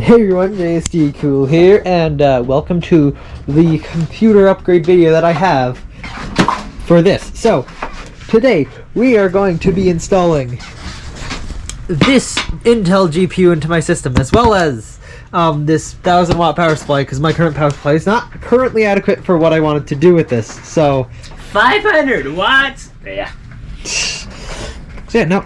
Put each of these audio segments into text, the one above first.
Hey everyone, JSD Cool here, and welcome to the computer upgrade video that I have for this. So, today we are going to be installing this Intel GPU into my system, as well as this 1000-watt power supply, because my current power supply is not currently adequate for what I wanted to do with this. So, 500 watts? Yeah.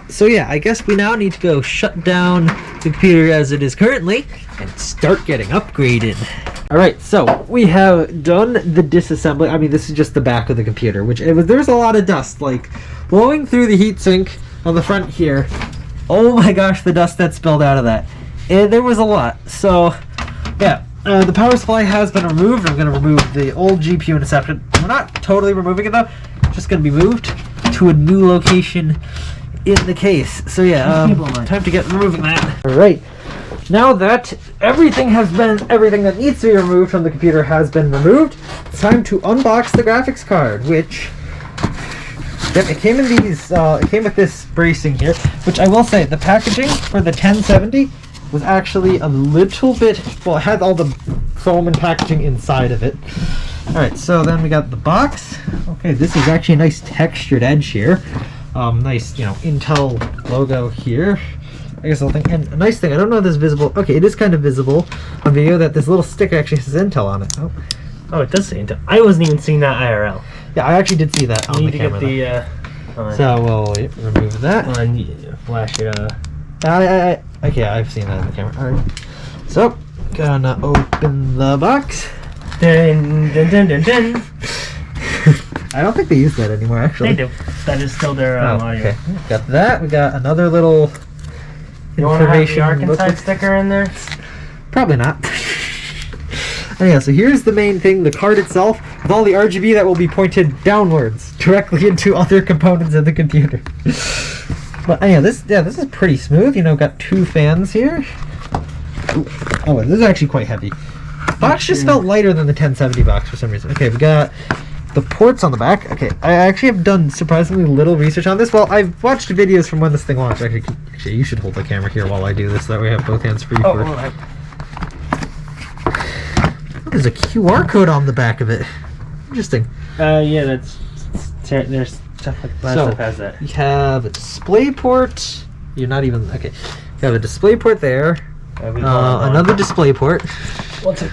So yeah, I guess we now need to go shut down the computer as it is currently and start getting upgraded. Alright, so we have done the disassembly. I mean, this is just the back of the computer, which there's a lot of dust, like, blowing through the heatsink on the front here. Oh my gosh, the dust that spilled out of that. And there was a lot. So, yeah, the power supply has been removed. I'm going to remove the old GPU interceptor. We're not totally removing it, though. It's just going to be moved to a new location in the case. So yeah, time to get removing that. Alright, now that everything that needs to be removed from the computer has been removed, it's time to unbox the graphics card, which, yep, it came in these, it came with this bracing here, which I will say, the packaging for the 1070 was actually a little bit, well, it had all the foam and packaging inside of it. Alright, so then we got the box. Okay, this is actually a nice textured edge here. Nice, you know, Intel logo here. I guess I'll think, and a nice thing, I don't know if this is visible. Okay, it is kind of visible on video that this little sticker actually says Intel on it. Oh, it does say Intel. I wasn't even seeing that IRL. Yeah, I actually did see that on the camera. We need to get the, so we'll remove that. Flash it, okay, I've seen that in the camera. Alright. So, gonna open the box. Dun, dun, dun, dun, dun. I don't think they use that anymore, actually. They do. That is still their audio. Okay. Got that. We got another little you information. Want to have the Arkansas sticker in there? Probably not. Anyhow, so here's the main thing, the card itself, with all the RGB that will be pointed downwards, directly into other components of the computer. But anyhow, this is pretty smooth. You know, got two fans here. Ooh. Oh, this is actually quite heavy. The box just felt lighter than the 1070 box for some reason. Okay, we got the ports on the back. Okay, I actually have done surprisingly little research on this. Well, I've watched videos from when this thing launched. Actually, you should hold the camera here while I do this, so that way I have both hands free. There's a QR code on the back of it. Interesting. Yeah, there's stuff like that. Stuff has that. You have a display port. You're not even okay. You have a display port there. Another display port. One sec.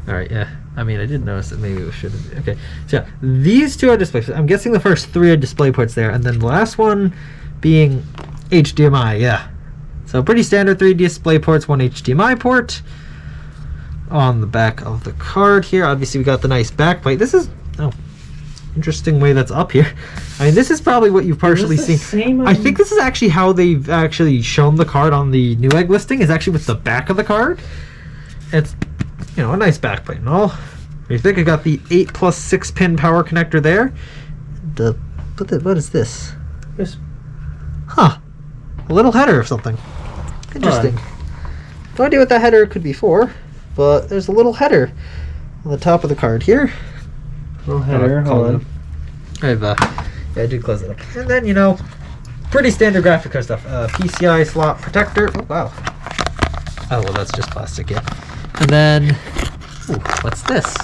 All right, yeah. I mean, I did notice that maybe we should have. Okay, so yeah, these two are displays. I'm guessing the first three are display ports there, and then the last one being HDMI, yeah. So pretty standard 3 display ports, one HDMI port. On the back of the card here, obviously we got the nice backplate. This is, interesting way that's up here. I mean, this is probably what you've partially seen. I think this is actually how they've actually shown the card on the Newegg listing, is actually with the back of the card. It's, you know, a nice backplate and all. I think I got the 8+6 pin power connector there. What is this? Huh. A little header or something. Interesting. No idea what that header could be for, but there's a little header on the top of the card here. Little header, hold on. I did close it up. And then, you know, pretty standard graphic card stuff. PCI slot protector. Oh, wow. Oh, well, that's just plastic, yeah. And then, ooh, what's this?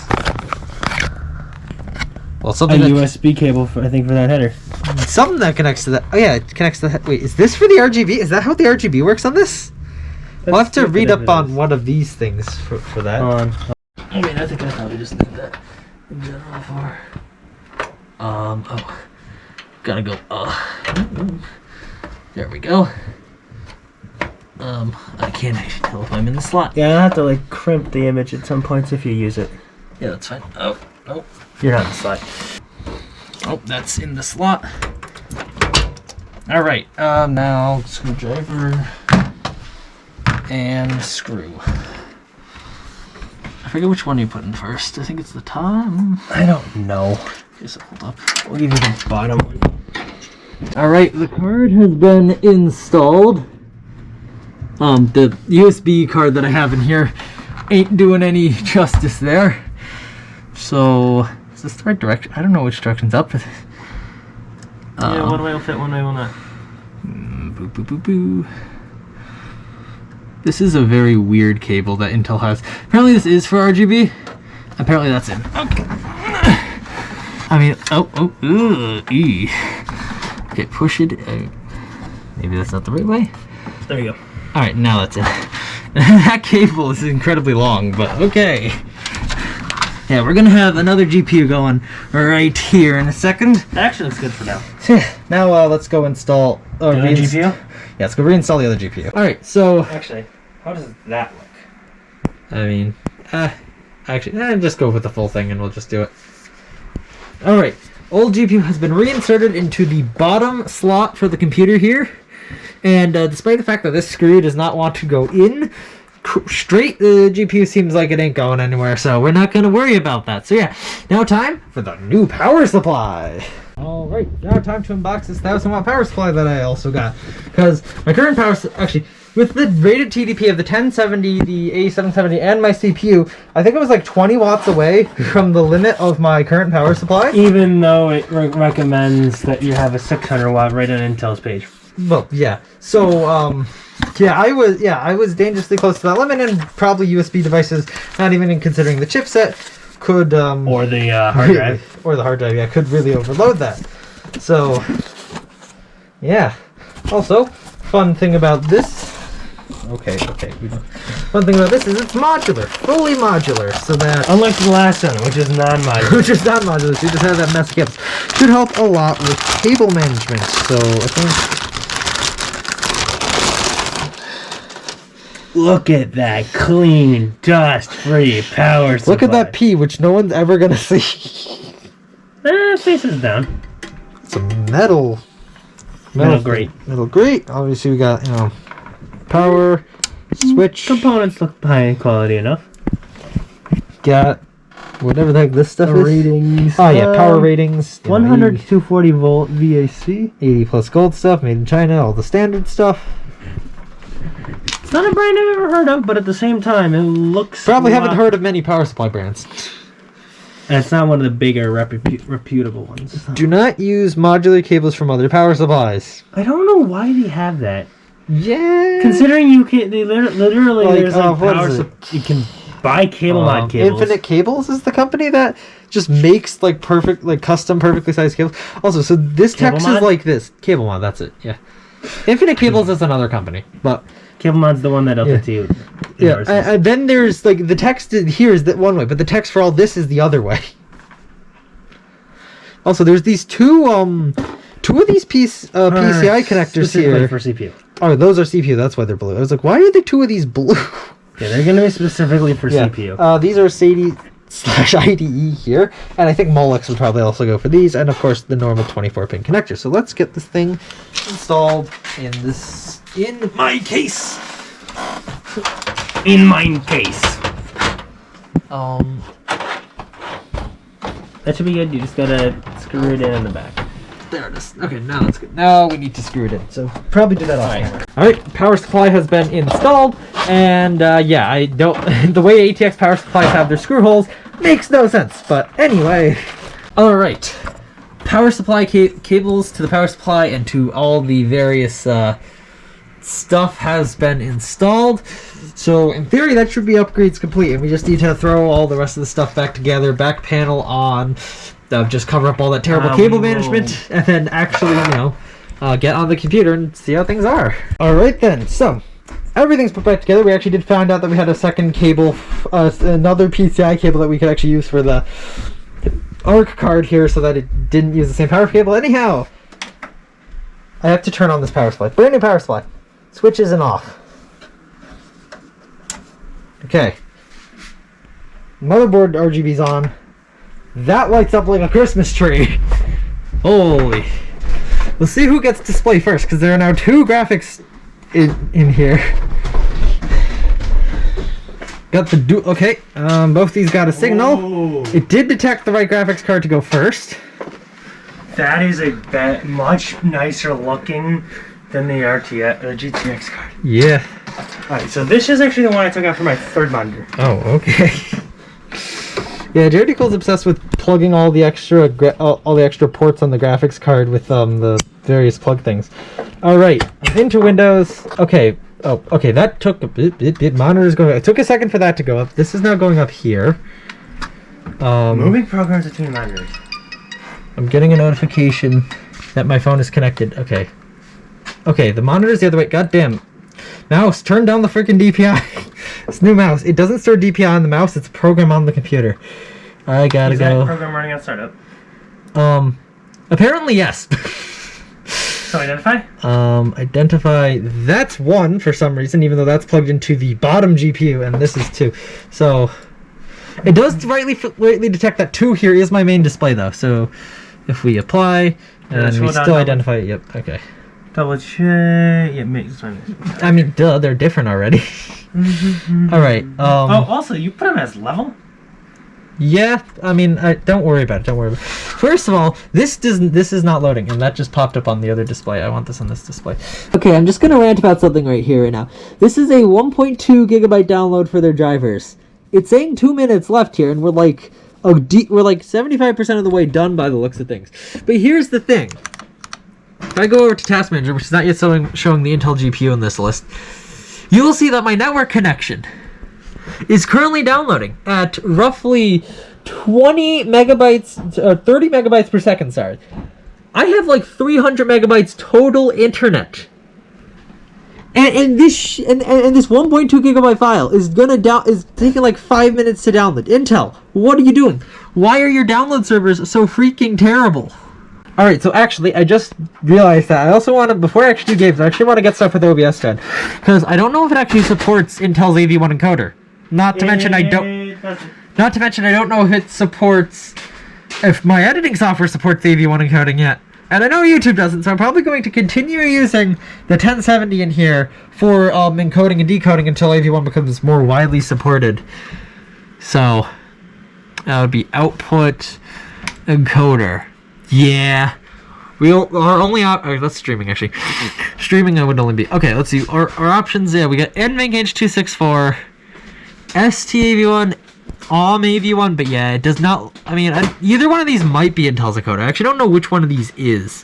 Well, something. A USB cable, for that header. Something that connects to that. Oh, yeah, it connects to that. Wait, is this for the RGB? Is that how the RGB works on this? We'll have to read up on one of these things for that. I mean, I think I probably just need that in general for. Gotta go. There we go. I can't actually tell if I'm in the slot. Yeah, I have to like crimp the image at some points if you use it. Yeah, that's fine. Oh, you're not in the slot. Oh, that's in the slot. All right. Now screwdriver and screw. I forget which one you put in first. I think it's the top. I don't know. Guess hold up. We'll give you the bottom one. All right, the card has been installed. The USB card that I have in here ain't doing any justice there. So, is this the right direction? I don't know which direction's up. Yeah, one way will fit, one way will not. Boo, boo, boo, boo. This is a very weird cable that Intel has. Apparently this is for RGB. Apparently that's in. Okay. I mean, okay, push it. Maybe that's not the right way. There you go. All right, now that's it. That cable is incredibly long, but okay. Yeah, we're gonna have another GPU going right here in a second. That actually looks good for now. Now let's go install. The other GPU? Yeah, let's go reinstall the other GPU. All right, so Actually, how does that look? I mean, actually, just go with the full thing and we'll just do it. All right, old GPU has been reinserted into the bottom slot for the computer here. And despite the fact that this screw does not want to go in straight, the GPU seems like it ain't going anywhere, so we're not going to worry about that. So yeah, now time for the new power supply. All right, now time to unbox this 1000-watt power supply that I also got. Because my current power, actually, with the rated TDP of the 1070, the A770, and my CPU, I think it was like 20 watts away from the limit of my current power supply. Even though it recommends that you have a 600 watt right on Intel's page. Well, yeah. So, I was dangerously close to that limit, and probably USB devices, not even considering the chipset, could Or the hard drive. or the hard drive, yeah, could really overload that. So, yeah. Also, fun thing about this. Okay. Fun thing about this is it's modular, fully modular, so that Unlike the last one, which is non-modular. which is not modular, so you just have that mess cables. Should help a lot with cable management. So I think. Look at that clean, dust-free power supply. Look at that P, which no one's ever gonna see. Faces down. It's a metal grate. Metal grate. Obviously, we got power switch. Components look high quality enough. Got whatever the heck this stuff is. Ratings. Oh yeah, power ratings. 100 to 240 volt VAC. 80 plus gold stuff, made in China. All the standard stuff. It's not a brand I've ever heard of, but at the same time, it looks. Probably haven't heard of many power supply brands. And it's not one of the bigger reputable ones. Do not use modular cables from other power supplies. I don't know why they have that. Yeah. Considering you can, they literally Like, there's like what power. is it? You can buy cable mod cables. Infinite Cables is the company that just makes like perfect, like custom, perfectly sized cables. Also, so this Cable text Mod? is like this. Cable Mod, that's it. Yeah. Infinite Cables is another company, but Cable mod's the one that LTT. yeah. And then there's like the text here is that one way, but the text for all this is the other way. Also, there's these two of these PCI connectors here for CPU. Oh, those are CPU. That's why they're blue. I was like, why are there two of these blue? Yeah, they're gonna be specifically for CPU. These are SATA/IDE here, and I think Molex would probably also go for these, and of course the normal 24-pin connector. So let's get this thing installed in my case. In my case. That should be good. You just gotta screw it in the back. There it is. Okay, now that's good. Now we need to screw it in. So probably do that off camera. All right, power supply has been installed, and yeah, I don't. The way ATX power supplies have their screw holes makes no sense. But anyway, all right, power supply cables to the power supply and to all the various stuff has been installed. So in theory, that should be upgrades complete, and we just need to throw all the rest of the stuff back together. Back panel on. Just cover up all that terrible cable management, and then actually, get on the computer and see how things are. All right then. So everything's put back together. We actually did find out that we had a second cable, another PCI cable that we could actually use for the ARC card here, so that it didn't use the same power cable. Anyhow, I have to turn on this power supply. Brand new power supply. Switch isn't off. Okay. Motherboard RGB's on. That lights up like a Christmas tree. Holy. We'll see who gets display first, because there are now two graphics in here. Got the okay. Both these got a signal. Whoa. It did detect the right graphics card to go first. That is a much nicer looking than the GTX card. Yeah. Alright, so this is actually the one I took out for my third monitor. Oh, okay. Yeah, Jared Equals obsessed with plugging all the extra ports on the graphics card with the various plug things. All right, into Windows. Okay, Oh, okay, that took a bit. Monitor's going. It took a second for that to go up. This is now going up here. Moving programs between monitors. I'm getting a notification that my phone is connected. Okay. Okay, the monitor's the other way. God damn. Mouse, turn down the freaking DPI. This new mouse. It doesn't store DPI on the mouse. It's a program on the computer. I gotta go. Is that program running on startup? Apparently yes. So identify? Identify. That's 1 for some reason, even though that's plugged into the bottom GPU, and this is 2. So it does rightly detect that 2 here is my main display, though. So if we apply, and we still identify it. Yep. Okay. Double check. Yeah, makes sense. I mean, duh, they're different already. All right. Oh, also, you put them as level? Yeah, I mean, don't worry about it. Don't worry about it. First of all, this is not loading, and that just popped up on the other display. I want this on this display. Okay, I'm just gonna rant about something right here right now. This is a 1.2 gigabyte download for their drivers. It's saying 2 minutes left here, and we're like 75% of the way done by the looks of things. But here's the thing. If I go over to Task Manager, which is not yet showing the Intel GPU in this list, you will see that my network connection is currently downloading at roughly 20 megabytes, 30 megabytes per second, sorry. I have like 300 megabytes total internet. And this 1.2 gigabyte file is is taking like 5 minutes to download. Intel, what are you doing? Why are your download servers so freaking terrible? Alright, so actually, I just realized that I also want to, before I actually do games, I actually want to get stuff with OBS done. Because I don't know if it actually supports Intel's AV1 encoder. Not to mention I don't know if it supports, if my editing software supports AV1 encoding yet. And I know YouTube doesn't, so I'm probably going to continue using the 1070 in here for encoding and decoding until AV1 becomes more widely supported. So, that would be output encoder. Yeah. Our only that's streaming actually. Streaming I would only be, okay, let's see. Our options, yeah, we got NVENC H.264, STAV1, AV1, but yeah, it does not, I mean, either one of these might be Intel's encoder. I actually don't know which one of these is.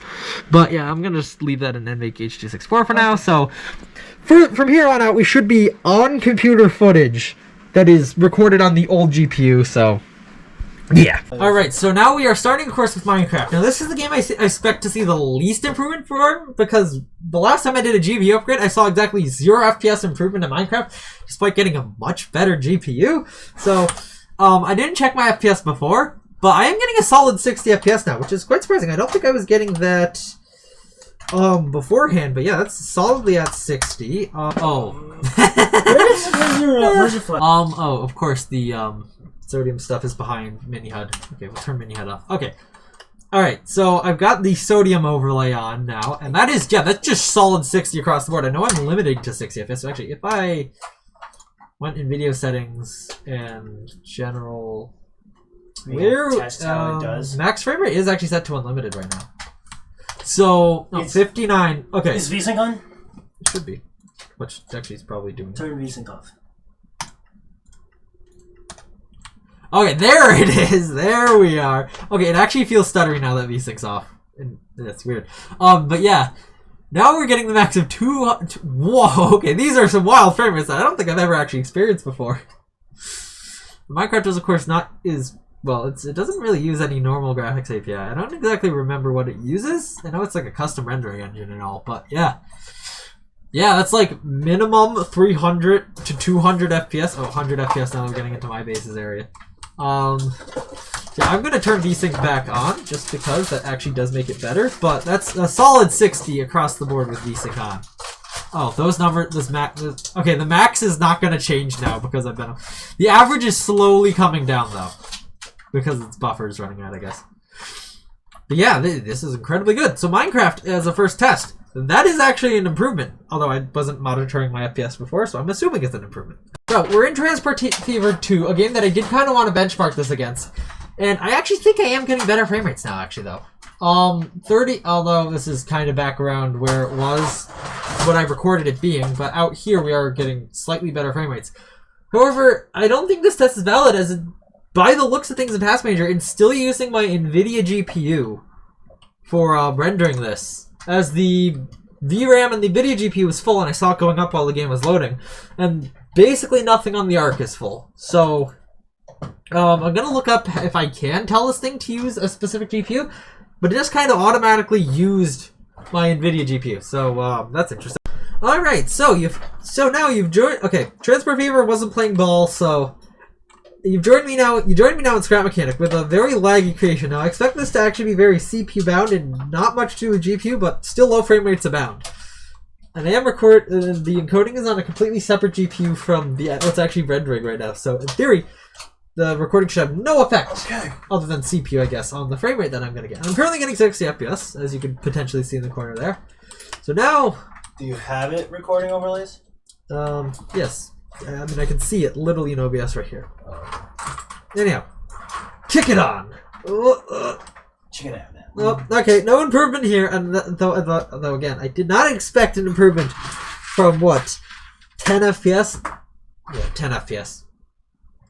But yeah, I'm going to just leave that in NVENC H.264 for now. So, from here on out, we should be on computer footage that is recorded on the old GPU, so yeah. Alright, so now we are starting, of course, with Minecraft. Now, this is the game I expect to see the least improvement for, because the last time I did a GPU upgrade, I saw exactly 0 FPS improvement in Minecraft, despite getting a much better GPU. So, I didn't check my FPS before, but I am getting a solid 60 FPS now, which is quite surprising. I don't think I was getting that beforehand, but yeah, that's solidly at 60. Where's your flash? Of course, the, sodium stuff is behind Mini HUD. Okay, we'll turn Mini HUD off. Okay. Alright, so I've got the sodium overlay on now, and that is, yeah, that's just solid 60 across the board. I know I'm limited to 60 FPS, so actually, if I went in video settings and general, test how it does. max frame rate is actually set to unlimited right now. So, 59, okay. Is VSync on? It should be, which actually is probably doing it. Turn VSync off. Okay, there it is. There we are. Okay, it actually feels stuttery now that VSync's off. And that's weird. But yeah. Now we're getting the max of 2... Whoa, okay, these are some wild frame rates that I don't think I've ever actually experienced before. Minecraft is, of course, well, it doesn't really use any normal graphics API. I don't exactly remember what it uses. I know it's like a custom rendering engine and all, but yeah. Yeah, that's like minimum 300 to 200 FPS. Oh, 100 FPS now we're getting into my bases area. Yeah, I'm gonna turn VSync back on just because that actually does make it better, but that's a solid 60 across the board with VSync on. Oh, those numbers, okay, the max is not gonna change now because I've been, the average is slowly coming down though, because its buffer is running out, I guess. But yeah, this is incredibly good. So Minecraft as a first test, that is actually an improvement, although I wasn't monitoring my FPS before, so I'm assuming it's an improvement. So, we're in Transport Fever 2, a game that I did kind of want to benchmark this against. And I actually think I am getting better frame rates now, actually, though. 30, although this is kind of back around where it was what I recorded it being, but out here we are getting slightly better frame rates. However, I don't think this test is valid, as by the looks of things in Task Manager, it's still using my NVIDIA GPU for rendering this, as the VRAM and the NVIDIA GPU was full, and I saw it going up while the game was loading. And basically nothing on the ARC is full. So I'm going to look up if I can tell this thing to use a specific GPU, but it just kind of automatically used my NVIDIA GPU. So that's interesting. All right, so now you've joined. Okay, Transport Fever wasn't playing ball, so you've joined me now. You joined me now in Scrap Mechanic with a very laggy creation. Now I expect this to actually be very CPU bound and not much to a GPU, but still low frame rates abound. And I am the encoding is on a completely separate GPU from what's actually rendering right now. So in theory, the recording should have no effect other than CPU, I guess, on the frame rate that I'm going to get. I'm currently getting 60 FPS, as you can potentially see in the corner there. So now, do you have it recording overlays? Yes. I mean, I can see it literally in OBS right here. Anyhow, kick it on. Check it out now. Oh, okay, no improvement here. And though again, I did not expect an improvement from what, 10 FPS? Yeah, 10 FPS.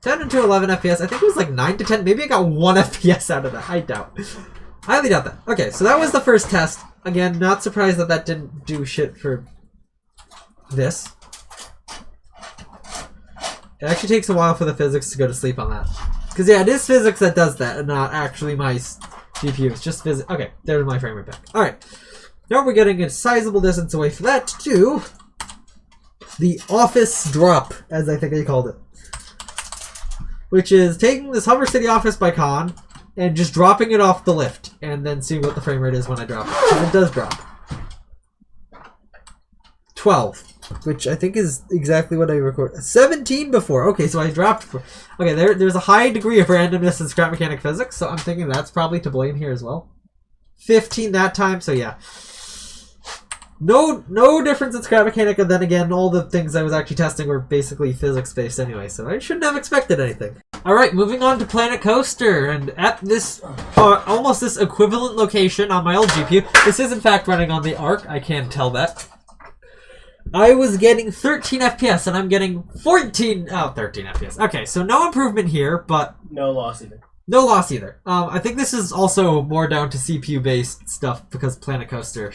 10 into 11 FPS. I think it was like 9 to 10. Maybe I got 1 FPS out of that. I doubt. I highly doubt that. Okay, so that was the first test. Again, not surprised that that didn't do shit for this. It actually takes a while for the physics to go to sleep on that. Because, yeah, it is physics that does that, and not actually my GPU. It's just physics. Okay, there's my frame rate back. Alright. Now we're getting a sizable distance away from that to the office drop, as I think they called it. Which is taking this Hover City office by Con and just dropping it off the lift, and then seeing what the frame rate is when I drop it. And it does drop. 12, which I think is exactly what I recorded. 17 before. Okay, so I dropped. Okay, there's a high degree of randomness in Scrap Mechanic physics, so I'm thinking that's probably to blame here as well. 15 that time, so yeah. No difference in Scrap Mechanic, and then again, all the things I was actually testing were basically physics-based anyway, so I shouldn't have expected anything. Alright, moving on to Planet Coaster, and at this, almost this equivalent location on my old GPU, this is in fact running on the ARC, I can tell that. I was getting 13 FPS, and I'm getting 13 FPS. Okay, so no improvement here, but... No loss either. No loss either. I think this is also more down to CPU-based stuff, because Planet Coaster...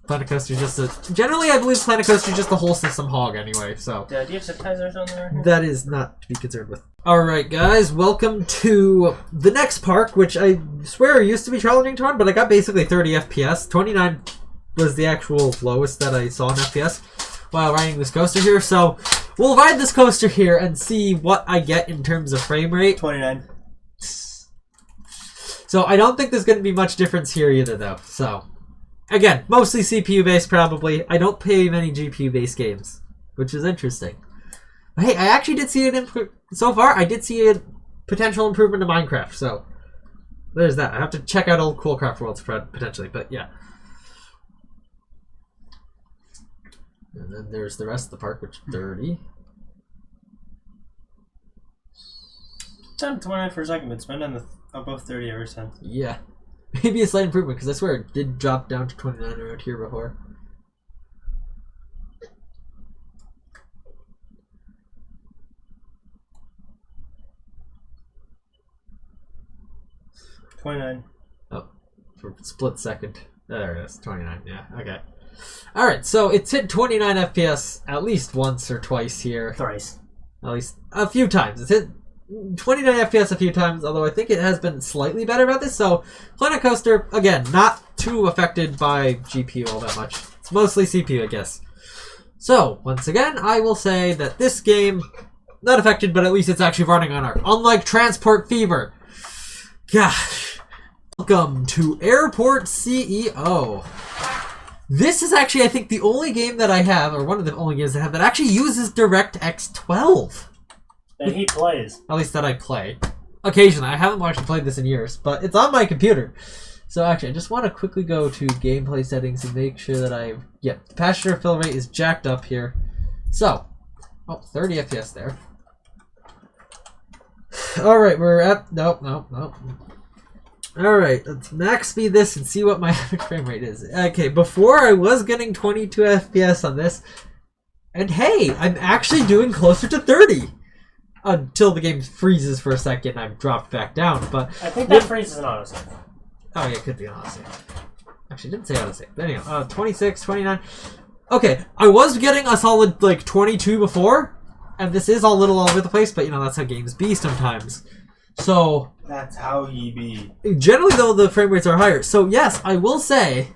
Planet Coaster is just a... Generally, I believe Planet Coaster is just a whole system hog anyway, so... Do you have subtitles on there? That is not to be concerned with. Alright, guys, welcome to the next park, which I swear used to be challenging to run, but I got basically 30 FPS. 29 was the actual lowest that I saw in FPS while riding this coaster here, so we'll ride this coaster here and see what I get in terms of frame rate. 29. So I don't think there's going to be much difference here either, though, so... Again, mostly CPU-based, probably. I don't play many GPU-based games, which is interesting. But hey, I actually did see it so far. I did see a potential improvement to Minecraft, so there's that. I have to check out old Coolcraft Worlds potentially, but yeah. And then there's the rest of the park, which is 30. Time 29 for a second, but it's been on the above 30 ever since. Yeah. Maybe a slight improvement, because I swear it did drop down to 29 around here before. Oh, for a split second. There it is, 29, yeah, okay. Alright, so it's hit 29 FPS at least once or twice here. Thrice. At least a few times. It's hit 29 FPS a few times, although I think it has been slightly better about this. So, Planet Coaster, again, not too affected by GPU all that much. It's mostly CPU, I guess. So, once again, I will say that this game, not affected, but at least it's actually running on ARC. Unlike Transport Fever. Gosh. Welcome to Airport CEO. This is actually, I think, the only game that I have, or one of the only games I have, that actually uses DirectX 12. That he plays. At least that I play. Occasionally. I haven't actually played this in years, but it's on my computer. So actually, I just want to quickly go to gameplay settings and make sure that the passenger fill rate is jacked up here. So, 30 FPS there. Alright, we're at, nope. Alright, let's max speed this and see what my average frame rate is. Okay, before I was getting 22 FPS on this, and hey, I'm actually doing closer to 30. Until the game freezes for a second, I've dropped back down. But I think that freezes an autosave. Oh yeah, it could be an autosave. Actually, it didn't say out of 6. But anyhow, 26, 29. Okay, I was getting a solid, like, 22 before. And this is all a little all over the place, but, you know, that's how games be sometimes. So... That's how ye be. Generally, though, the frame rates are higher. So, yes, I will say...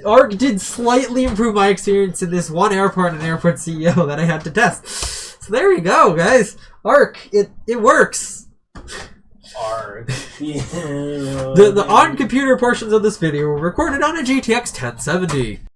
ARK did slightly improve my experience in this one airport and airport CEO that I had to test. So there you go, guys. ARK, it works. ARK. The on-computer portions of this video were recorded on a GTX 1070.